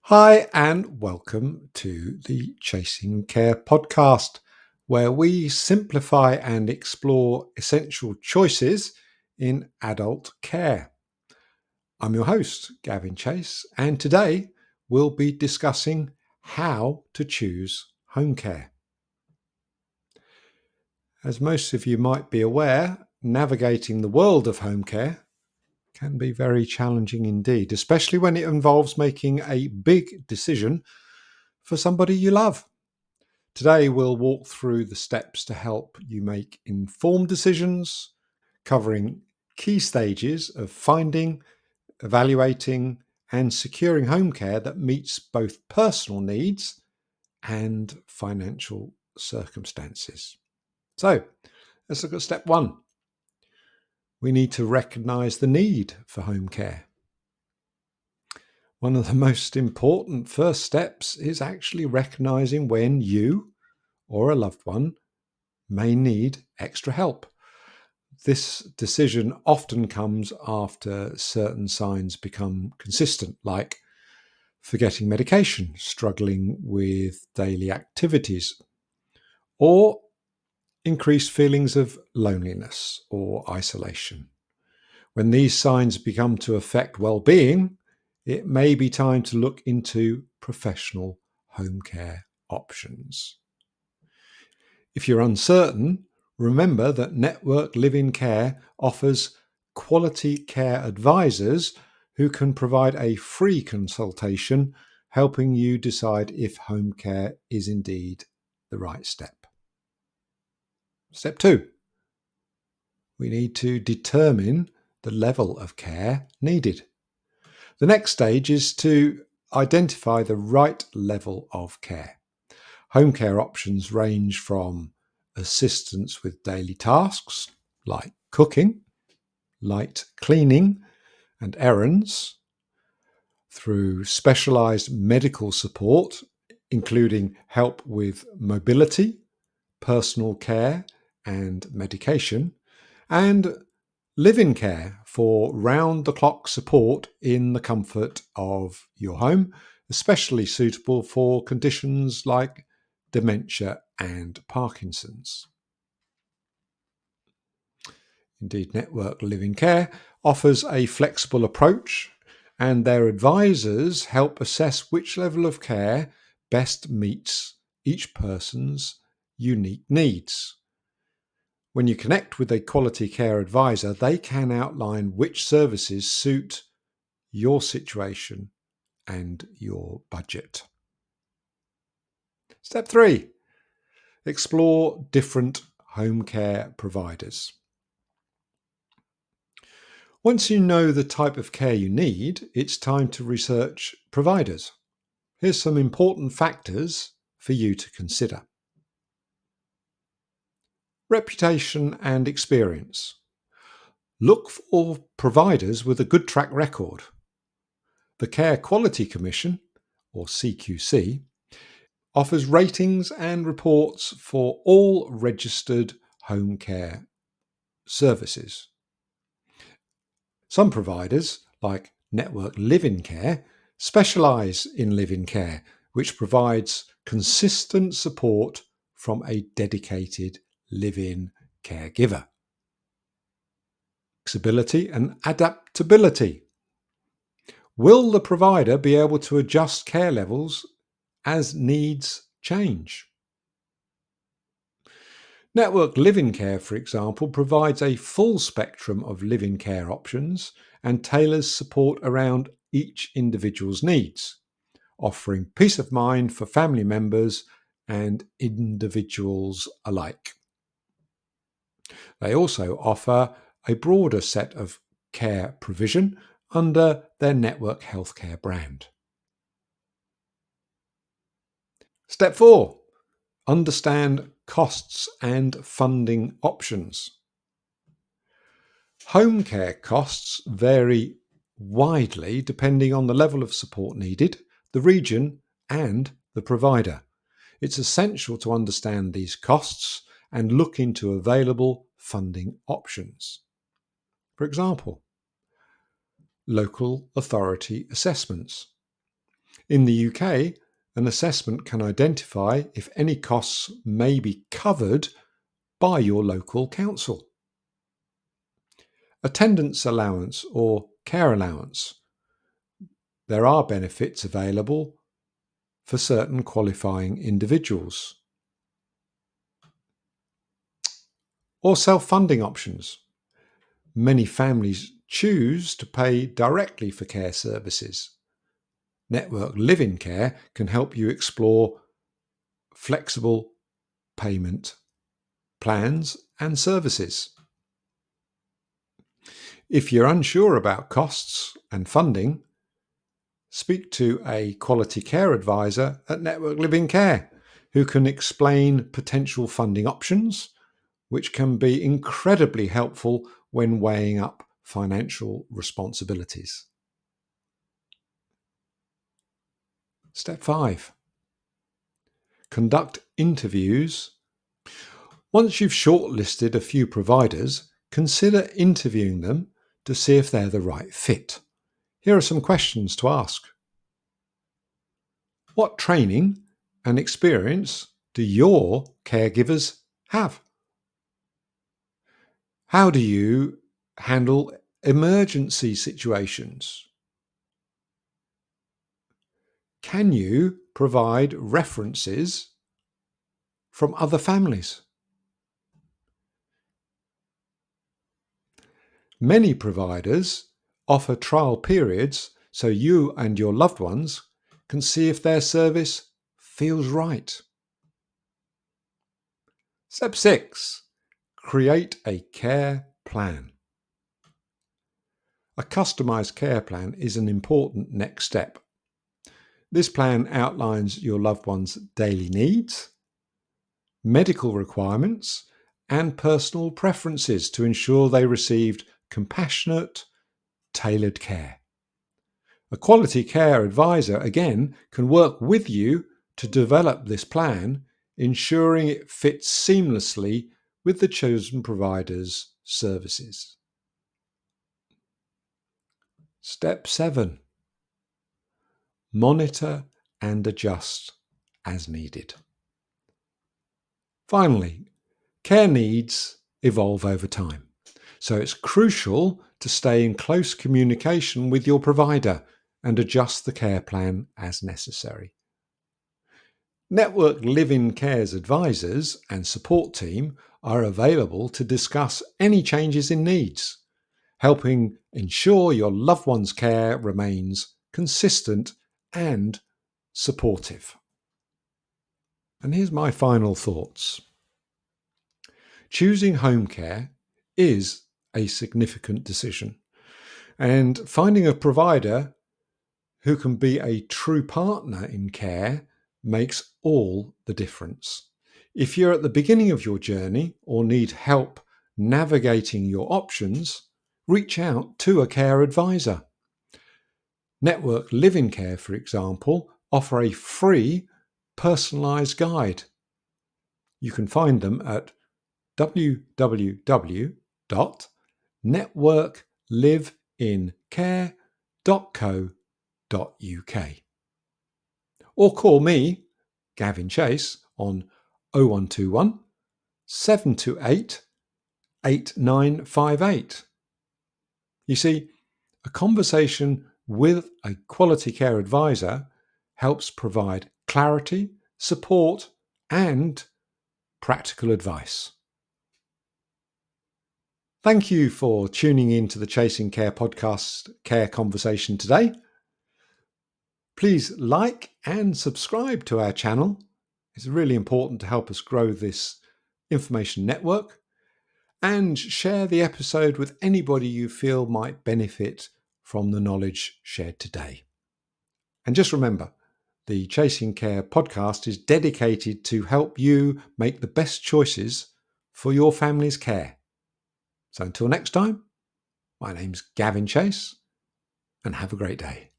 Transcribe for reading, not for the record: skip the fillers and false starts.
Hi, and welcome to the Chasing Care podcast, where we simplify and explore essential choices in adult care. I'm your host, Gavin Chase, and today we'll be discussing how to choose home care. As most of you might be aware, navigating the world of home care can be very challenging indeed, especially when it involves making a big decision for somebody you love. Today, we'll walk through the steps to help you make informed decisions, covering key stages of finding, evaluating, and securing home care that meets both personal needs and financial circumstances. So, let's look at step one. We need to recognise the need for home care. One of the most important first steps is actually recognising when you or a loved one may need extra help. This decision often comes after certain signs become consistent, like forgetting medication, struggling with daily activities, or increased feelings of loneliness or isolation. When these signs become to affect well-being, it may be time to look into professional home care options. If you're uncertain, remember that Network Live-In Care offers quality care advisors who can provide a free consultation, helping you decide if home care is indeed the right step. Step two, we need to determine the level of care needed. The next stage is to identify the right level of care. Home care options range from assistance with daily tasks like cooking, light cleaning, and errands, through specialised medical support, including help with mobility, personal care, and medication, and live-in care for round-the-clock support in the comfort of your home, especially suitable for conditions like dementia and Parkinson's. Indeed, Network Live-In Care offers a flexible approach, and their advisors help assess which level of care best meets each person's unique needs. When you connect with a quality care advisor, they can outline which services suit your situation and your budget. Step three, explore different home care providers. Once you know the type of care you need, it's time to research providers. Here's some important factors for you to consider. Reputation and experience. Look for providers with a good track record. The Care Quality Commission, or CQC, offers ratings and reports for all registered home care services. Some providers, like Network Live-In Care, specialise in live-in care, which provides consistent support from a dedicated live-in caregiver. Flexibility and adaptability. Will the provider be able to adjust care levels as needs change? Network Live-In Care, for example, provides a full spectrum of live-in care options and tailors support around each individual's needs, offering peace of mind for family members and individuals alike. They also offer a broader set of care provision under their Network Healthcare brand. Step 4. Understand costs and funding options. Home care costs vary widely depending on the level of support needed, the region, and the provider. It's essential to understand these costs and look into available funding options. For example, local authority assessments. In the UK, an assessment can identify if any costs may be covered by your local council. Attendance allowance or care allowance. There are benefits available for certain qualifying individuals. Or self-funding options. Many families choose to pay directly for care services. Network Living Care can help you explore flexible payment plans and services. If you're unsure about costs and funding, speak to a quality care advisor at Network Living Care who can explain potential funding options, which can be incredibly helpful when weighing up financial responsibilities. Step 5. Conduct interviews. Once you've shortlisted a few providers, consider interviewing them to see if they're the right fit. Here are some questions to ask. What training and experience do your caregivers have? How do you handle emergency situations? Can you provide references from other families? Many providers offer trial periods so you and your loved ones can see if their service feels right. Step 6. Create a care plan. A customised care plan is an important next step. This plan outlines your loved one's daily needs, medical requirements, and personal preferences to ensure they received compassionate, tailored care. A quality care advisor, again, can work with you to develop this plan, ensuring it fits seamlessly with the chosen provider's services. Step 7. Monitor and adjust as needed. Finally, care needs evolve over time, so it's crucial to stay in close communication with your provider and adjust the care plan as necessary. Network Living Care's advisors and support team are available to discuss any changes in needs, helping ensure your loved one's care remains consistent and supportive. And here's my final thoughts. Choosing home care is a significant decision, and finding a provider who can be a true partner in care makes all the difference. If you're at the beginning of your journey or need help navigating your options, reach out to a care advisor. Network Living Care, for example, offer a free personalised guide. You can find them at www.networkliveincare.co.uk. Or call me, Gavin Chase, on 0121 728 8958. You see, a conversation with a quality care advisor helps provide clarity, support, and practical advice. Thank you for tuning in to the Chasing Care podcast care conversation today. Please like and subscribe to our channel. It's really important to help us grow this information network, and share the episode with anybody you feel might benefit from the knowledge shared today. And just remember, the Chasing Care podcast is dedicated to help you make the best choices for your family's care. So until next time, my name's Gavin Chase, and have a great day.